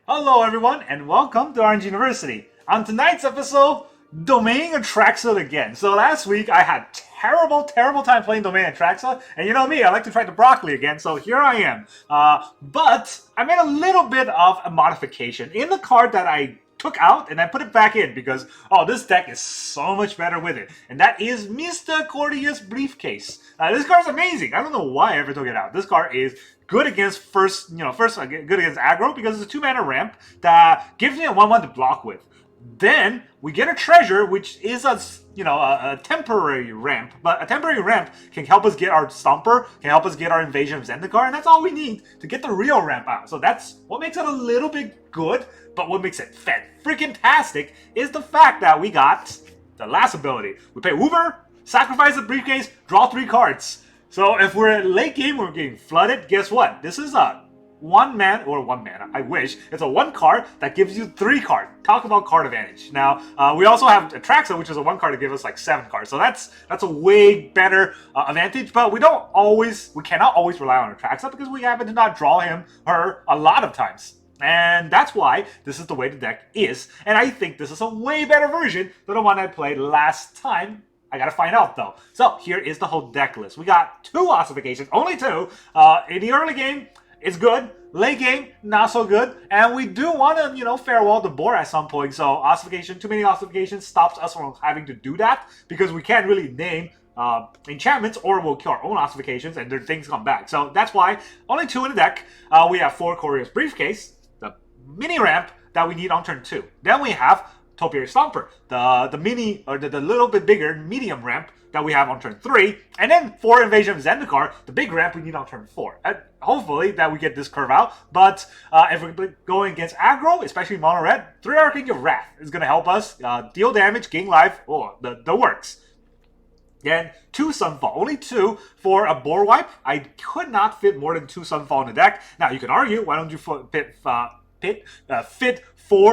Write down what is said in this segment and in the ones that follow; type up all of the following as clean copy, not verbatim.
Hello everyone and welcome to Orange University. On tonight's episode, Domain Atraxa again. So last week I had terrible time playing Domain Atraxa, and you know me, I like to try the broccoli again, so here I am. But I made a little bit of a modification in the card that I took out and I put it back in because, oh, this deck is so much better with it. And that is Mr. Courier's Briefcase. This card's amazing. I don't know why I ever took it out. This card is good against good against aggro because it's a 2-mana ramp that gives me a 1/1 to block with. Then we get a treasure, which is a temporary ramp, but a temporary ramp can help us get our Stomper, can help us get our Invasion of Zendikar, and that's all we need to get the real ramp out. So that's what makes it a little bit good, but what makes it freaking-tastic is the fact that we got the last ability. We pay Uber, sacrifice the Briefcase, draw 3 cards. So if we're at late game, we're getting flooded, guess what? This is a one mana, I wish. It's a 1 card that gives you 3 cards. Talk about card advantage. Now, we also have Atraxa, which is a 1 card that gives us like 7 cards. So that's a way better advantage, but we cannot always rely on Atraxa because we happen to not draw him or a lot of times. And that's why this is the way the deck is. And I think this is a way better version than the one I played last time. I gotta find out though. So here is the whole deck list. We got 2 Ossifications, only 2. In the early game, it's good. Late game, not so good. And we do want to, farewell the board at some point. So Ossification, too many Ossifications stops us from having to do that because we can't really name enchantments or we'll kill our own Ossifications and their things come back. So that's why only 2 in the deck. We have 4 Courier's Briefcase, the mini ramp that we need on turn 2. Then we have Topiary Stomper, the mini or the little bit bigger medium ramp that we have on turn 3, and then 4 Invasion of Zendikar, the big ramp we need on turn 4. Hopefully that we get this curve out, but if we're going against aggro, especially mono red, 3 Archangel of Wrath is going to help us deal damage, gain life, the works. Then 2 Sunfall, only 2 for a board wipe. I could not fit more than 2 Sunfall in the deck. Now you can argue, why don't you fit 4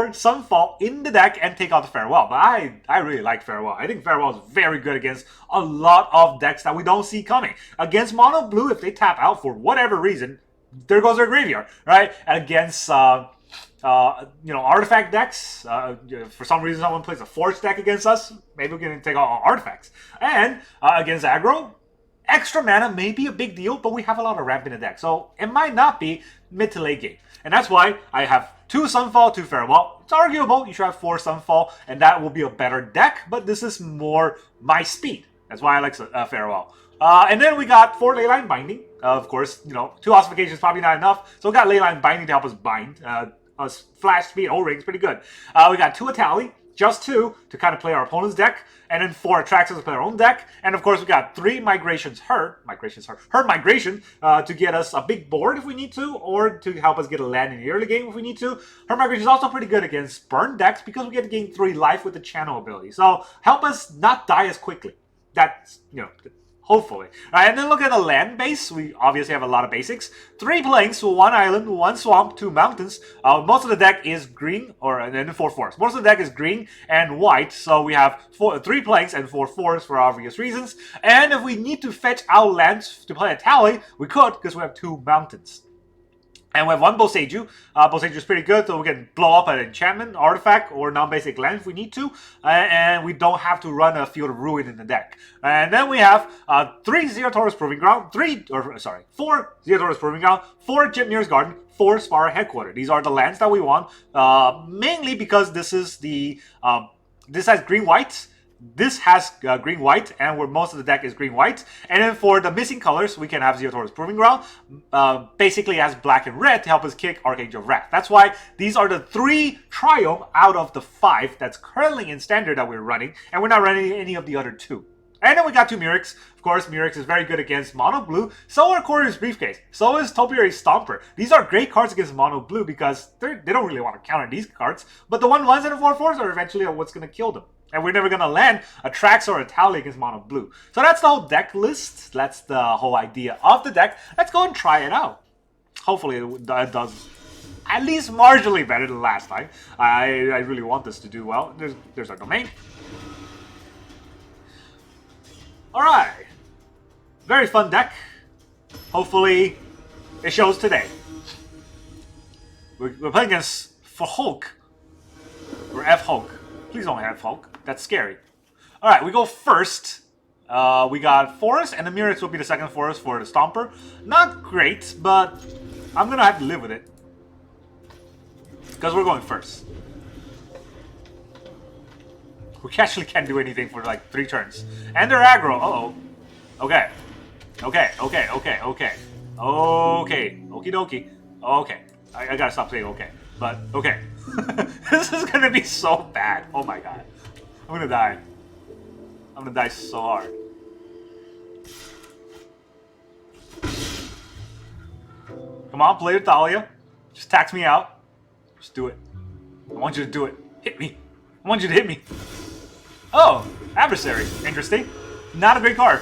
Sunfall in the deck and take out the Farewell. But I really like Farewell. I think Farewell is very good against a lot of decks that we don't see coming. Against Mono Blue, if they tap out for whatever reason, there goes their graveyard, right? Against artifact decks, for some reason someone plays a Forge deck against us, maybe we can take out our artifacts. And against aggro, extra mana may be a big deal, but we have a lot of ramp in the deck, so it might not be mid to late game. And that's why I have 2 Sunfall, 2 Farewell. It's arguable, you should have 4 Sunfall, and that will be a better deck, but this is more my speed. That's why I like Farewell. And then we got 4 Leyline Binding. Of course, 2 Ossifications is probably not enough, so we got Leyline Binding to help us bind. Flash speed, O-Ring's pretty good. We got 2 Etali, just 2 to kind of play our opponent's deck, and then 4 Atraxas to play our own deck, and of course we got 3 Migration to get us a big board if we need to, or to help us get a land in the early game if we need to. Her Migration is also pretty good against burn decks because we get to gain 3 life with the channel ability, so help us not die as quickly. That's, hopefully. And then look at the land base. We obviously have a lot of basics. 3 plains, 1 island, 1 swamp, 2 mountains. Most of the deck is green, and then 4 forests. Most of the deck is green and white, so we have 3 plains and 4 forests for obvious reasons. And if we need to fetch out lands to play Etali, we could, because we have 2 mountains. And we have 1 Boseiju. Boseiju is pretty good, so we can blow up an enchantment, artifact, or non-basic land if we need to. And we don't have to run a Field of Ruin in the deck. And then we have 3 Ziatora's Proving Ground, 4 Ziatora's Proving Ground, 4 Jetmir's Garden, 4 Spara Headquarters. These are the lands that we want, mainly because this is this has green-white. This has green-white, and where most of the deck is green-white. And then for the missing colors, we can have Ziatora's Proving Ground. Basically has black and red to help us kick Archangel of Wrath. That's why these are the 3 Triumph out of the 5 that's currently in Standard that we're running, and we're not running any of the other 2. And then we got 2 Mirrex. Of course, Mirrex is very good against Mono Blue. So are Courier's Briefcase. So is Topiary Stomper. These are great cards against Mono Blue because they don't really want to counter these cards. But the 1/1s and the 4/4s are eventually what's going to kill them. And we're never going to land a Atraxa or a Etali against Mono Blue. So that's the whole deck list. That's the whole idea of the deck. Let's go and try it out. Hopefully it does at least marginally better than last time. I really want this to do well. There's our domain. Alright. Very fun deck. Hopefully it shows today. We're playing against for Hulk. Or F Hulk. Please don't F Hulk. That's scary. Alright, we go first. We got Forest, and the Mirrex will be the second Forest for the Stomper. Not great, but I'm gonna have to live with it. Because we're going first. We actually can't do anything for like 3 turns. And they're aggro. Uh-oh. Okay. Okay. Okay. Okay. Okay. Okay. Okie dokie. Okay. I gotta stop saying okay. But, okay. This is gonna be so bad. Oh my god. I'm gonna die. I'm gonna die so hard. Come on, play Etali. Just tax me out. Just do it. I want you to do it. Hit me. I want you to hit me. Oh, Adversary. Interesting. Not a great card.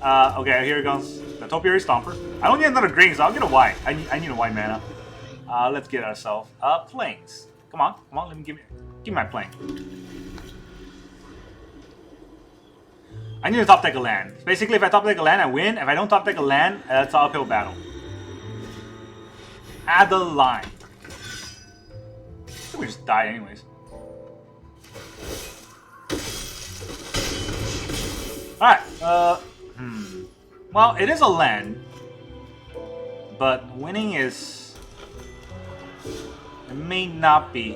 Okay, here it goes. The Topiary Stomper. I don't need another green, so I'll get a white. I need a white mana. Let's get ourselves planes. Come on, let me give me my plane. I need to top deck a land. Basically, if I top deck a land, I win. If I don't top deck a land, it's an uphill battle. Add the line. I think we just died anyways. Alright, well, it is a land, but winning is... It may not be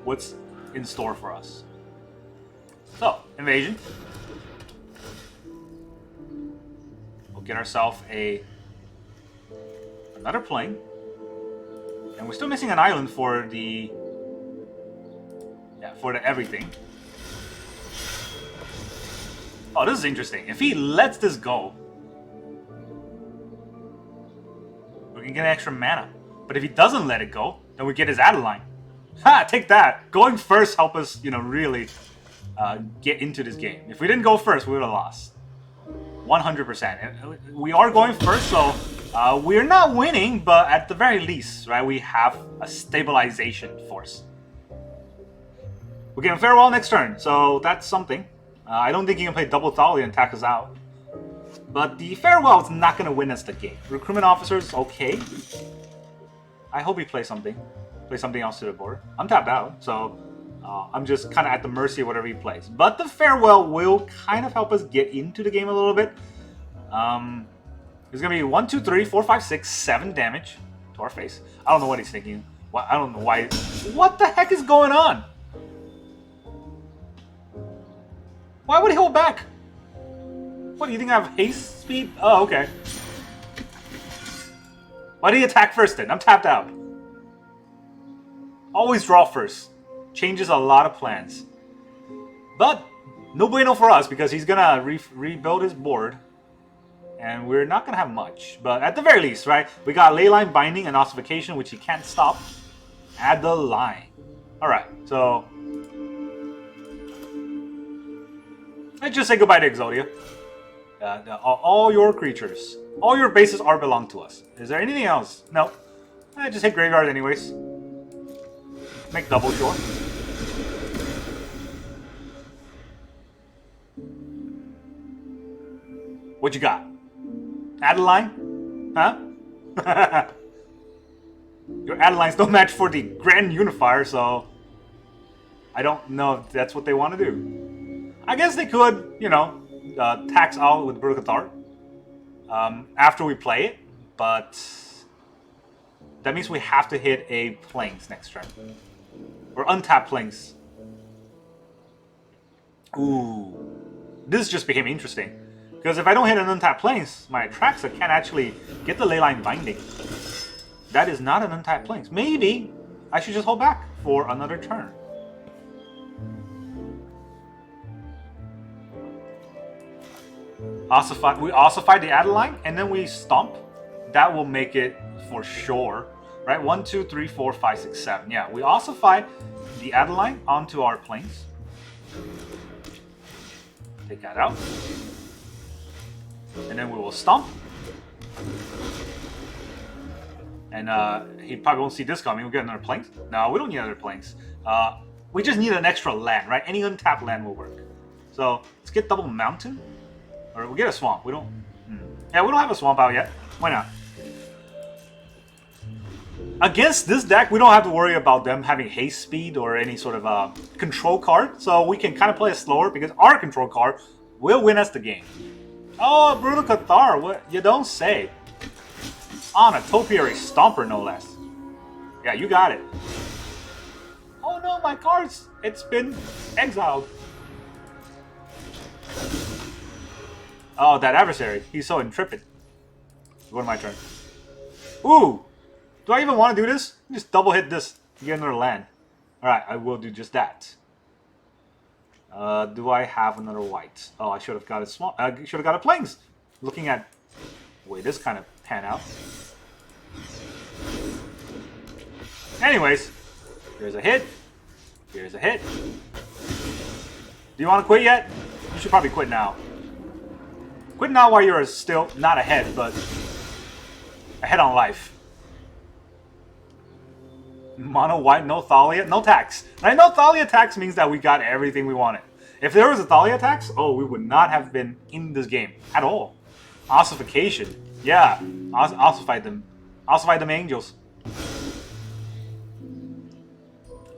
what's in store for us. So, Invasion. We'll get ourselves another plane. And we're still missing an island for the... Yeah, for the everything. Oh, this is interesting. If he lets this go, we can get extra mana. But if he doesn't let it go, then we get his Adeline. Ha! Take that! Going first help us, you know, really get into this game. If we didn't go first, we would have lost. 100%. We are going first, so we're not winning, but at the very least, right, we have a stabilization force. We're getting Farewell next turn, so that's something. I don't think he can play double Etali and tack us out. But the Farewell is not going to win us the game. Recruitment Officers, okay. I hope he plays something. Play something else to the board. I'm tapped out, so I'm just kind of at the mercy of whatever he plays. But the Farewell will kind of help us get into the game a little bit. There's going to be 1, 2, 3, 4, 5, 6, 7 damage to our face. I don't know what he's thinking. I don't know why. What the heck is going on? Why would he hold back? What, do you think I have haste speed? Oh, okay. Why did he attack first then? I'm tapped out. Always draw first. Changes a lot of plans. But, no bueno for us because he's gonna rebuild his board. And we're not gonna have much. But at the very least, right? We got Leyline Binding and Ossification, which he can't stop. Add the line. Alright, so... let's just say goodbye to Exodia. All your creatures. All your bases are belong to us. Is there anything else? No. Just hit graveyard anyways. Make double sure. What you got? Adeline? Huh? Your Adeline's no match for the Grand Unifier, so... I don't know if that's what they want to do. I guess they could, you know, tax out with Brutal Cathar after we play it, but that means we have to hit a Plains next turn. Or untap Plains. Ooh. This just became interesting. Because if I don't hit an untapped Plains, my Atraxa can't actually get the Leyline Binding. That is not an untapped Plains. Maybe I should just hold back for another turn. We ossify the Adeline, and then we stomp. That will make it for sure. Right? 1, 2, 3, 4, 5, 6, 7. Yeah, we ossify the Adeline onto our Plains. Take that out. And then we will stomp. And he probably won't see this coming. We'll get another Plains. No, we don't need another Plains. We just need an extra land, right? Any untapped land will work. So let's get double Mountain. Or we'll get a Swamp. We don't... Yeah, we don't have a Swamp out yet. Why not? Against this deck, we don't have to worry about them having haste speed or any sort of control card. So we can kind of play it slower because our control card will win us the game. Oh, Brutal Cathar, what you don't say. On a Topiary Stomper, no less. Yeah, you got it. Oh no, my cards! It's been exiled. Oh, that adversary. He's so intrepid. Go to my turn. Ooh! Do I even want to do this? Just double hit this to get another land. Alright, I will do just that. Do I have another white? Oh, I should have got a small. I should have got a plains. Looking at the way this kind of pan out. Anyways, here's a hit. Here's a hit. Do you want to quit yet? You should probably quit now. Quit now while you're still not ahead, but ahead on life. Mono white, no Thalia, no tax. Right? No Thalia tax means that we got everything we wanted. If there was a Thalia tax, oh, we would not have been in this game at all. Ossification. Yeah, ossified them. Ossified them angels.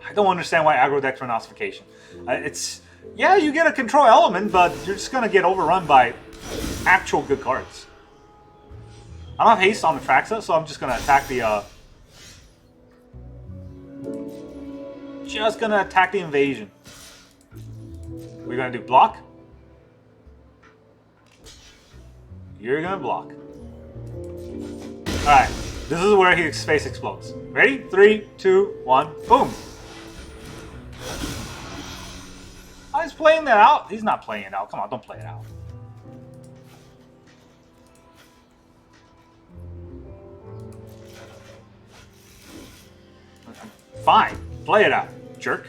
I don't understand why aggro decks run ossification. It's, yeah, you get a control element, but you're just going to get overrun by actual good cards. I don't have haste on the Atraxa, so I'm just going to attack the... Just going to attack the invasion. We're going to do block. You're going to block. Alright, this is where his face explodes. Ready? 3, 2, 1, boom! Oh, he's playing that out? He's not playing it out. Come on, don't play it out. Fine, play it out, jerk.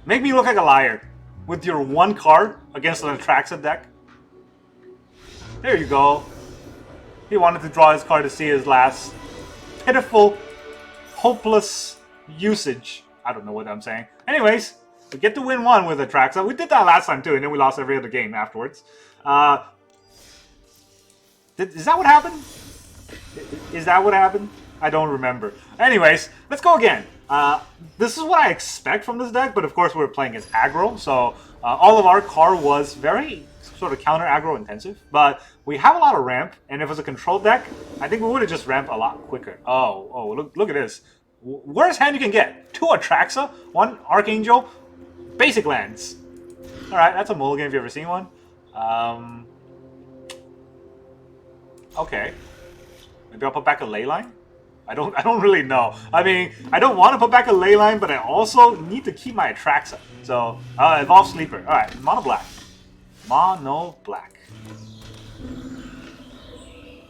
Make me look like a liar with your one card against an Atraxa deck. There you go. He wanted to draw his card to see his last pitiful, hopeless usage. I don't know what I'm saying. Anyways, we get to win one with Atraxa. We did that last time too, and then we lost every other game afterwards. Is that what happened? Is that what happened? I don't remember. Anyways, let's go again. This is what I expect from this deck, but of course we're playing as aggro, so all of our card was very sort of counter aggro intensive, but we have a lot of ramp, and if it was a control deck, I think we would have just ramped a lot quicker. Oh, look at this. Worst hand you can get. 2 Atraxa, 1 Archangel, basic lands. Alright, that's a mulligan if you've ever seen one. Okay. Maybe I'll put back a Leyline? I don't really know. I mean, I don't want to put back a Leyline, but I also need to keep my Atraxa. So, Evolve Sleeper. Alright, mono black. Mono black.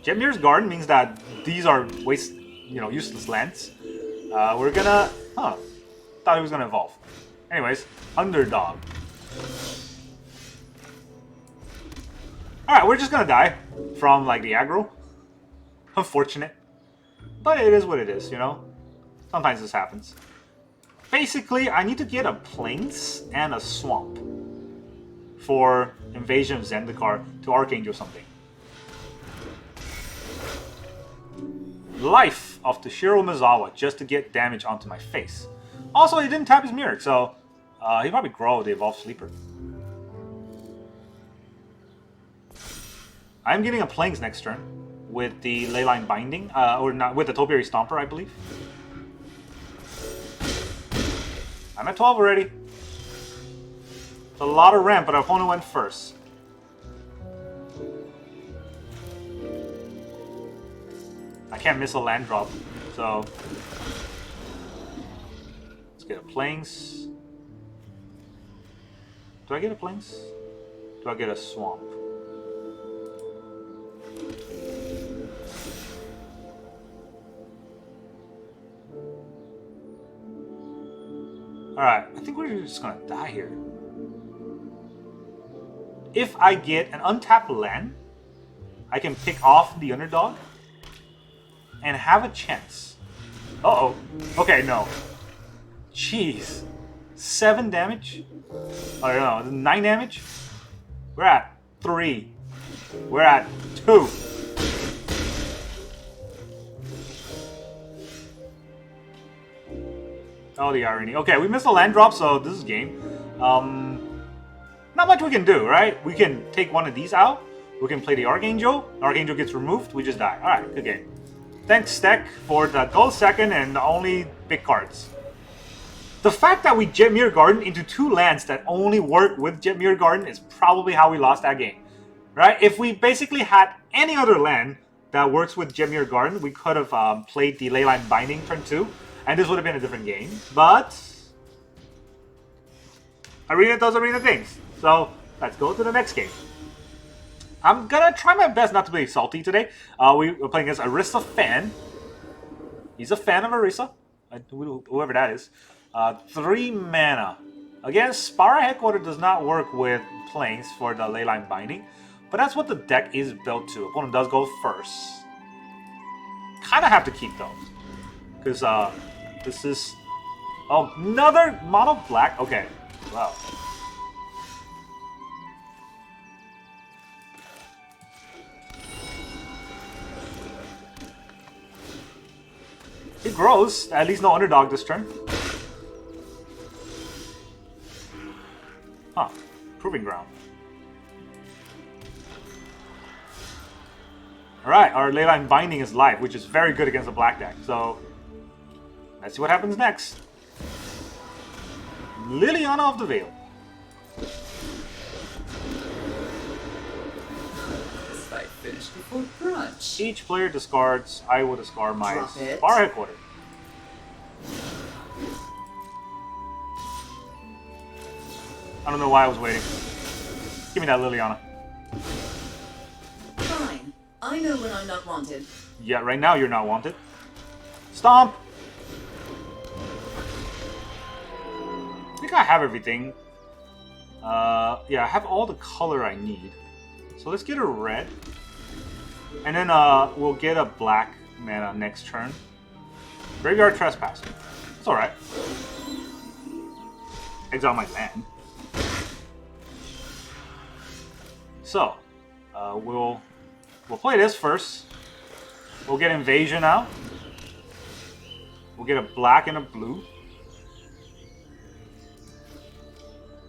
Jetmir's Garden means that these are useless lands. We're gonna... Thought he was gonna evolve. Anyways, Underdog. Alright, we're just gonna die from, like, the aggro. Unfortunate. But it is what it is, you know? Sometimes this happens. Basically, I need to get a Plains and a Swamp for Invasion of Zendikar to Archangel something. Life of Toshiro Mizawa just to get damage onto my face. Also, he didn't tap his Mirrex, so he probably grow the Evolved Sleeper. I'm getting a Plains next turn with the Leyline Binding, or not, with the Topiary Stomper, I believe. I'm at 12 already. It's a lot of ramp, but our opponent went first. I can't miss a land drop, so let's get a Plains. Do I get a Plains? Do I get a Swamp? Alright, I think we're just gonna die here. If I get an untapped land, I can pick off the underdog and have a chance. Uh-oh. Okay, no. Jeez. 7 damage? Oh, no, 9 damage? We're at 3. We're at 2. Oh, the irony. Okay, we missed a land drop, so this is game. Not much we can do, right? We can take one of these out. We can play the Archangel. Archangel gets removed. We just die. Alright, good game. Thanks, Deck, for the gold second and the only big cards. The fact that we Jetmir Garden into 2 lands that only work with Jetmir Garden is probably how we lost that game. Right? If we basically had any other land that works with Jetmir Garden, we could have played the Leyline Binding turn 2, and this would have been a different game. But Arena does Arena things. So let's go to the next game. I'm gonna try my best not to be salty today. We're playing against Arisa Fan. He's a fan of Arisa, whoever that is. 3 mana. Again, Spara Headquarter does not work with planes for the Leyline Binding, but that's what the deck is built to. Opponent does go first. Kinda have to keep those. Because this is another mono black. Okay, wow. It grows. At least no underdog this turn. Huh. Proving ground. Alright, our Leyline Binding is live, which is very good against the black deck. So, let's see what happens next. Liliana of the Veil. This fight finished before brunch. Each player discards. I will discard my Spara Headquarter. I don't know why I was waiting. Give me that Liliana. Fine. I know when I'm not wanted. Yeah, right now you're not wanted. Stomp! I think I have everything. Yeah, I have all the color I need. So let's get a red. And then we'll get a black mana next turn. Graveyard Trespass. It's alright. Exile my land. So, we'll play this first. We'll get Invasion out. We'll get a black and a blue.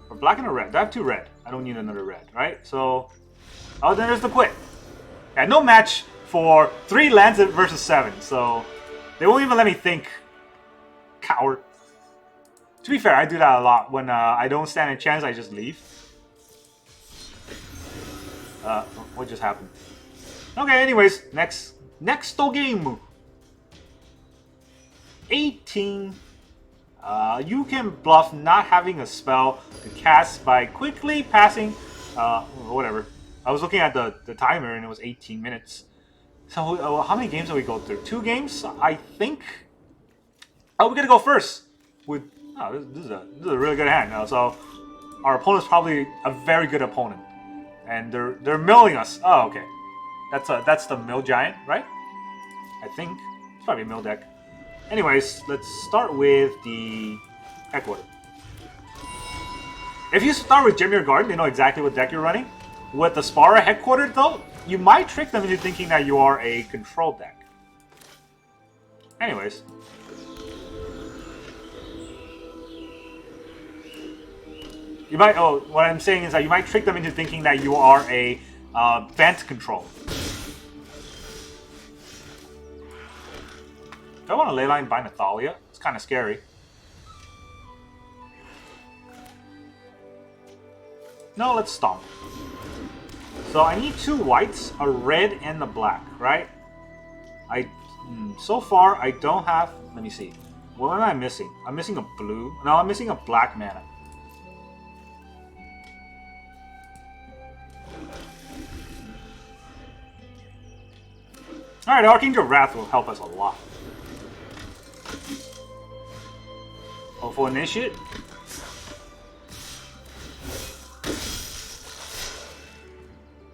Or black and a red. I have 2 red. I don't need another red, right? So, oh, then there's the quit. Yeah, no match for 3 lands versus 7, so they won't even let me think. Coward. To be fair, I do that a lot. When I don't stand a chance, I just leave. What just happened? Okay, anyways, next game. 18. You can bluff not having a spell to cast by quickly passing. Whatever. I was looking at the timer and it was 18 minutes. So how many games did we go through? 2 games, I think. Oh, we're gonna go first with. Oh, this is a really good hand. So our opponent's probably a very good opponent, and they're milling us. Oh, okay. That's the mill giant, right? I think it's probably a mill deck. Anyways, let's start with the Headquarter. If you start with Jetmir Garden, they know exactly what deck you're running. With the Spara Headquarter, though, you might trick them into thinking that you are a control deck. Anyways. You might, what I'm saying is that you might trick them into thinking that you are a vent control. Do I want to Leyline Bind Etali? It's kind of scary. No, let's stomp. So I need 2 whites, a red, and a black, right? So far I don't have. Let me see. What am I missing? I'm missing a blue. No, I'm missing a black mana. All right, Archangel of Wrath will help us a lot. For initiate.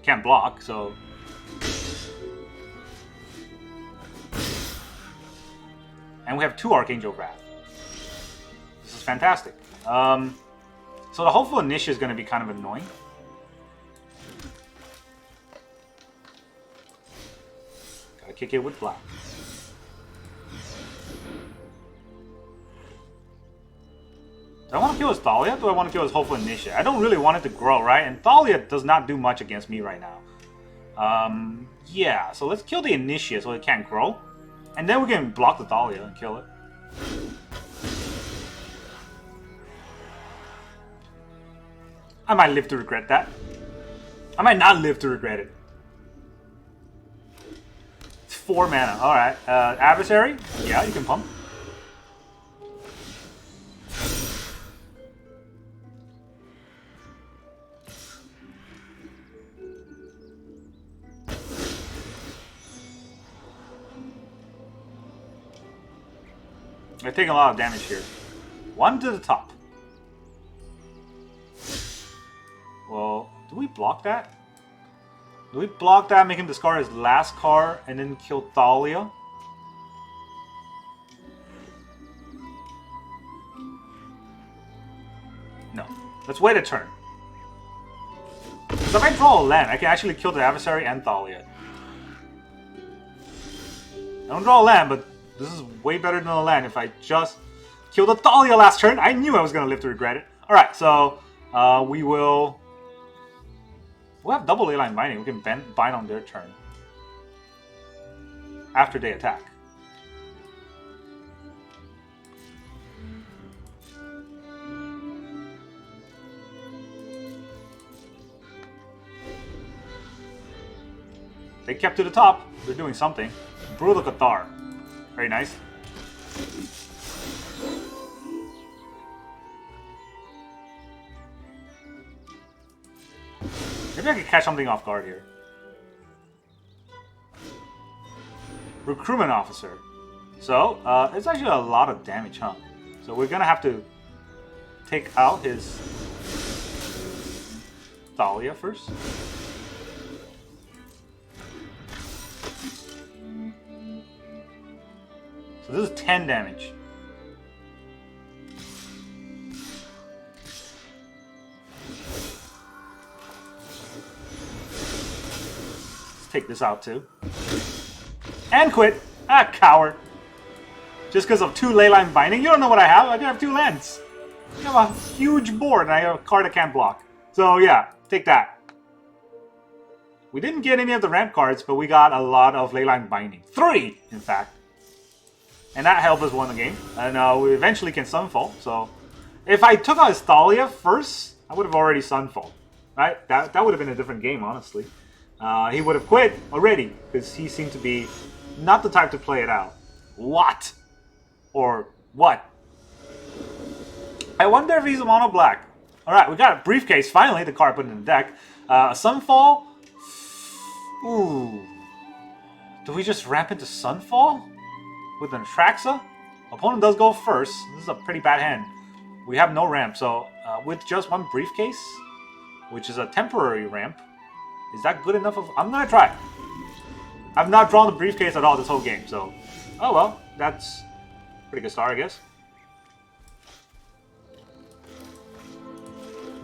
Can't block, so. And we have 2 Archangel of Wrath. This is fantastic. So the hopeful initiate is going to be kind of annoying. Gotta kick it with black. Do I want to kill his Thalia? Do I want to kill his Hopeful Initiate? I don't really want it to grow, right? And Thalia does not do much against me right now. Yeah, so let's kill the Initiate so it can't grow. And then we can block the Thalia and kill it. I might live to regret that. I might not live to regret it. It's 4 mana. Alright. Adversary? Yeah, you can pump. They're taking a lot of damage here. 1 to the top. Well, do we block that? Do we block that, make him discard his last card, and then kill Thalia? No. Let's wait a turn. Because if I draw a land, I can actually kill the adversary and Thalia. I don't draw a land, but this is way better than a land if I just kill the Thalia last turn. I knew I was going to live to regret it. Alright, so we will... We'll have double Leyline Binding. We can bind on their turn. After they attack. They kept to the top. They're doing something. Brutal Cathar. Very nice. Maybe I can catch something off guard here. Recruitment Officer. So, it's actually a lot of damage, huh? So we're gonna have to take out his Thalia first. So this is 10 damage. Take this out too. And quit! Ah, coward. Just because of 2 Leyline Binding? You don't know what I have. I have 2 lands. I have a huge board and I have a card I can't block. So yeah, take that. We didn't get any of the ramp cards, but we got a lot of Leyline Binding. 3, in fact. And that helped us win the game. And we eventually can Sunfall. So if I took out his Thalia first, I would have already Sunfall. Right? That would have been a different game, honestly. He would have quit already, because he seemed to be not the type to play it out. What? Or what? I wonder if he's a mono black. Alright, we got a Briefcase, finally, the card put in the deck. Sunfall? Ooh. Do we just ramp into Sunfall? With an Atraxa? Opponent does go first. This is a pretty bad hand. We have no ramp, so with just 1 Briefcase, which is a temporary ramp, is that good enough of... I'm gonna try. I've not drawn the Briefcase at all this whole game, so... Oh well, that's a pretty good start, I guess.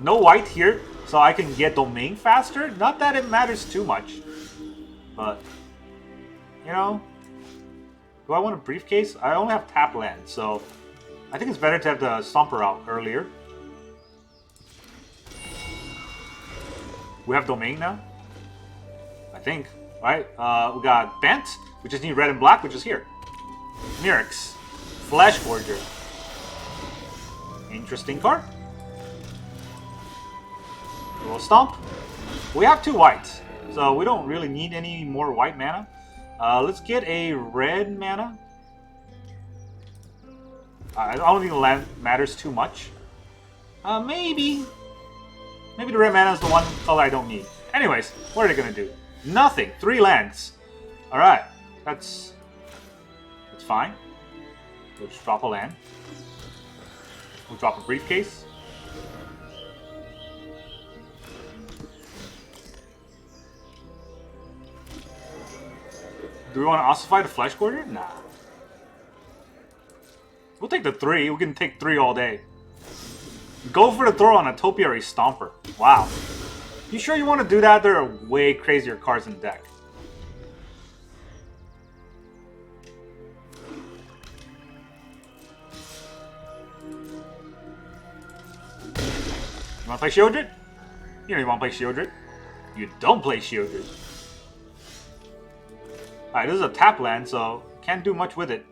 No white here, so I can get Domain faster. Not that it matters too much. But, you know... Do I want a Briefcase? I only have tap land, so... I think it's better to have the Stomper out earlier. We have Domain now. I think, right? We got Bent. We just need red and black, which is here. Mirrex. Flesh Gorger. Interesting card. We'll Stomp. We have 2 whites, so we don't really need any more white mana. Let's get a red mana. I don't think the land matters too much. Maybe the red mana is the one color I don't need. Anyways, what are they gonna do? Nothing. 3 lands. Alright. That's fine. We'll just drop a land. We'll drop a Briefcase. Do we want to ossify the Flesh Gorger? Nah. We'll take the 3. We can take 3 all day. Go for the throw on a Topiary Stomper. Wow. You sure you want to do that? There are way crazier cards in the deck. You want to play Shieldred? You know you want to play Shieldred. You don't play Shieldred. Alright, this is a tap land, so can't do much with it.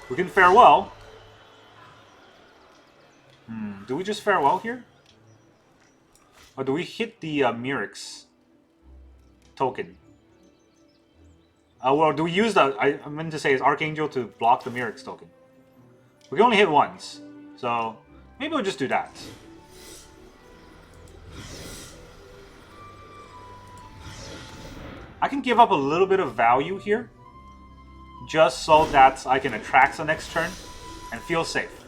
We can farewell. Do we just farewell here? Or do we hit the Mirrex token? Well, do we use the... I meant to say is Archangel to block the Mirrex token. We can only hit once. So, maybe we'll just do that. I can give up a little bit of value here. Just so that I can Atraxa next turn and feel safe.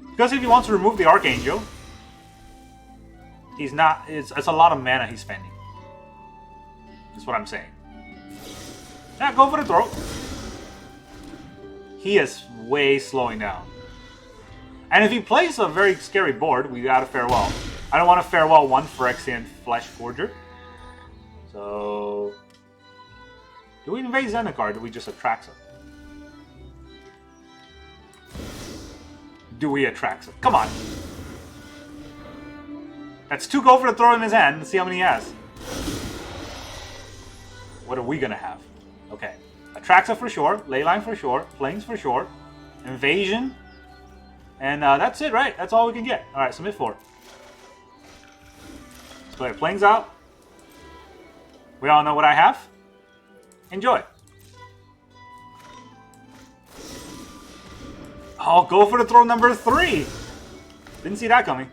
Because if he wants to remove the Archangel, he's not... It's a lot of mana he's spending. That's what I'm saying. Yeah, go for the throat. He is way slowing down. And if he plays a very scary board, we gotta farewell. I don't want to farewell one Phyrexian Flesh Forger. So... Do we invade Zendikar or do we just Atraxa? Do we Atraxa? Come on! That's 2 go for the throw in his hand. Let's see how many he has. What are we gonna have? Okay. Atraxa for sure. Leyline for sure. Plains for sure. Invasion. And that's it, right? That's all we can get. Alright, submit 4. Let's play Plains out. We all know what I have. Enjoy. Oh, go for the throw number 3. Didn't see that coming.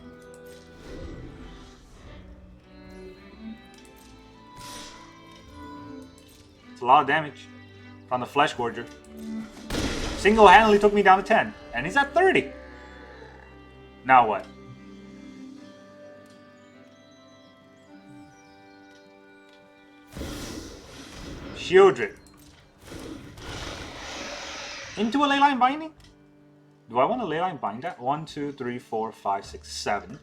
It's a lot of damage from the Flesh Gorger. Single-handedly took me down to 10. And he's at 30. Now what? Shieldred. Into a Leyline Binding? Do I want to Leyline Bind that? 1, 2, 3, 4, 5, 6, 7.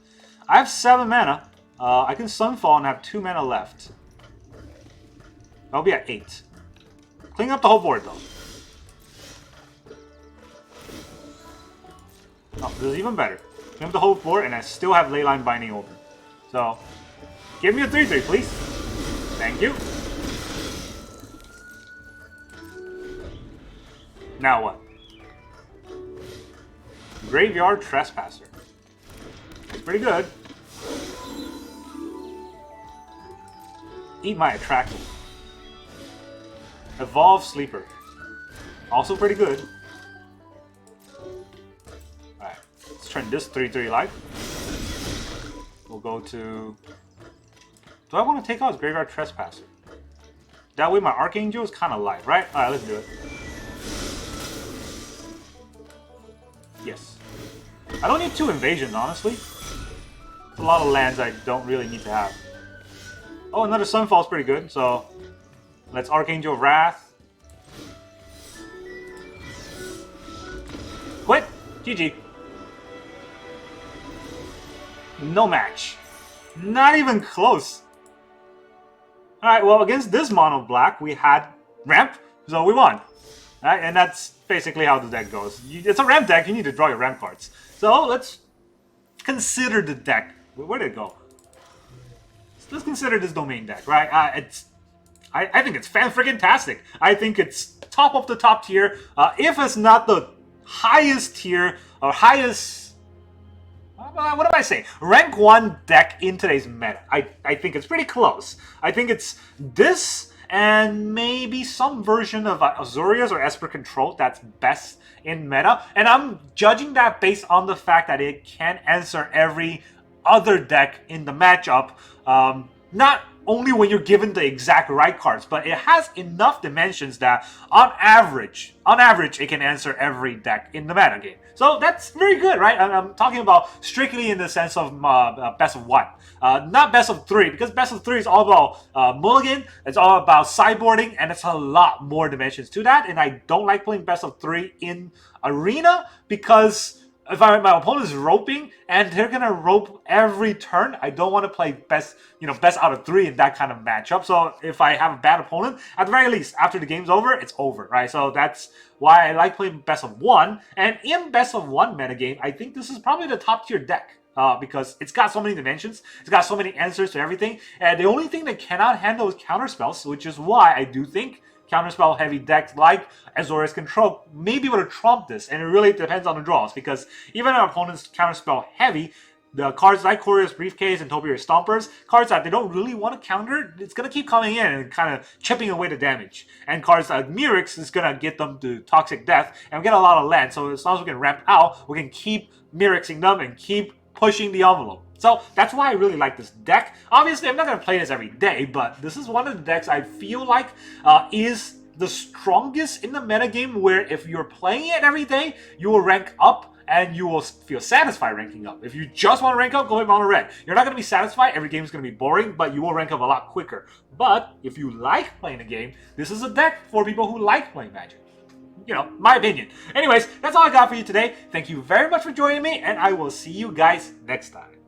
I have 7 mana. I can Sunfall and have 2 mana left. I'll be at 8. Clean up the whole board though. Oh, this is even better. Clean up the whole board and I still have Leyline Binding open. So, give me a 3/3 please. Thank you. Now what? Graveyard Trespasser. It's pretty good. Eat my Atraxa. Evolve Sleeper. Also pretty good. Alright, let's turn this 3/3 life. We'll go to... Do I want to take out his Graveyard Trespasser? That way my Archangel is kind of live, right? Alright, let's do it. Yes. I don't need 2 invasions, honestly. It's a lot of lands I don't really need to have. Oh, another Sunfall is pretty good, so... Let's Archangel of Wrath. Quit! GG. No match. Not even close. Alright, well, against this mono black, we had ramp, so we won. Alright, and that's basically how the deck goes. It's a ramp deck, you need to draw your ramp cards. So, let's consider the deck. Where did it go? Let's consider this domain deck, right? I think it's fan-freaking-tastic. I think it's top of the top tier. If it's not the highest tier, or highest... What am I saying? Rank 1 deck in today's meta. I think it's pretty close. I think it's this and maybe some version of Azorius or Esper Control that's best in meta. And I'm judging that based on the fact that it can answer every other deck in the matchup. Not only when you're given the exact right cards, but it has enough dimensions that on average, it can answer every deck in the meta game. So that's very good, right? I'm talking about strictly in the sense of best of 1. Not best of 3, because best of 3 is all about mulligan, it's all about sideboarding, and it's a lot more dimensions to that, and I don't like playing best of 3 in Arena, because if my opponent is roping and they're gonna rope every turn, I don't want to play best out of 3 in that kind of matchup. So if I have a bad opponent, at the very least, after the game's over, it's over, right? So that's why I like playing best of 1. And in best of 1 metagame, I think this is probably the top tier deck. Because it's got so many dimensions, it's got so many answers to everything, and the only thing that cannot handle is counterspells, which is why I do think counterspell heavy decks like Azorius Control may be able to trump this, and it really depends on the draws, because even our opponent's counterspell heavy, the cards like Courier's Briefcase and Topiary Stompers, cards that they don't really want to counter, it's going to keep coming in and kind of chipping away the damage. And cards like Mirrex is going to get them to Toxic Death, and we get a lot of land, so as long as we can ramp out, we can keep Mirrexing them and keep pushing the envelope. So that's why I really like this deck. Obviously, I'm not going to play this every day, but this is one of the decks I feel like is the strongest in the metagame, where if you're playing it every day, you will rank up and you will feel satisfied ranking up. If you just want to rank up, go with Mono Red. You're not going to be satisfied. Every game is going to be boring, but you will rank up a lot quicker. But if you like playing the game, this is a deck for people who like playing Magic. My opinion. Anyways, that's all I got for you today. Thank you very much for joining me, and I will see you guys next time.